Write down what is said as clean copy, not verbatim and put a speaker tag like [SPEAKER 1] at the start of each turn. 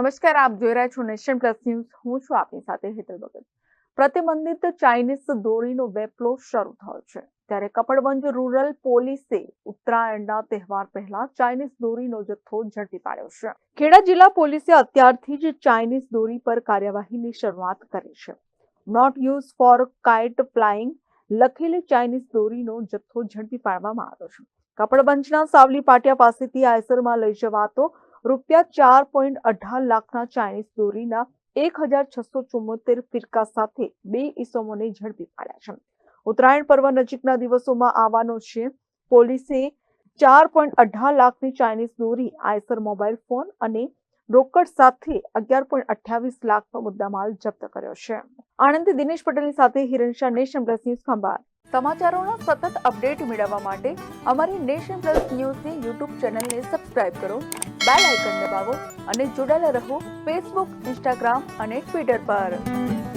[SPEAKER 1] નમસ્કાર, આપ જોઈ રહ્યા છો નેશન પ્લસ ન્યૂઝ. હું છું આપની સાથે હેતલ ભગત. પ્રતિબંધિત ચાઇનીઝ દોરીનો વેપલો શરૂ થયો છે, ત્યારે કપડવંજ રૂરલ પોલીસે ઉત્તરાયણના તહેવાર પહેલા ચાઇનીઝ દોરીનો જથ્થો ઝડપી પાડ્યો છે. ખેડા જિલ્લા પોલીસે અત્યારથી જ ચાઇનીઝ દોરી પર કાર્યવાહીની શરૂઆત કરી છે. Not use for kite flying લખેલી ચાઇનીઝ દોરીનો જથ્થો ઝડપી પાડવામાં આવ્યો છે. કપડવંજના સાવલી પાટિયા પાસેથી આયસરમાં લઈ જવાતો ₹4.18 લાખના ચાઇનીઝ દોરીના 1,674 ફિરકા સાથે 2 ઈસમોને ઝડપી પાડ્યા છે. ઉત્તરાયણ પર્વ નજીકના દિવસોમાં આવવાનો છે. પોલીસે 4.18 લાખની ચાઇનીઝ દોરી, આયસર મોબાઈલ ફોન અને રોકડ સાથે 11.28 લાખનો મુદ્દામાલ જપ્ત કર્યો છે. આણંદથી દિનેશ પટેલની સાથે Hiran Shah, Nation Plus News Khambhat. સમાચારોના સતત અપડેટ મેળવવા માટે અમારી નેશન પ્લસ ન્યૂઝની યુટ્યુબ ચેનલને સબસ્ક્રાઇબ કરો, બેલ આઇકન દબાવો અને જોડાયેલા રહો ફેસબુક, ઇન્સ્ટાગ્રામ અને ટ્વિટર પર.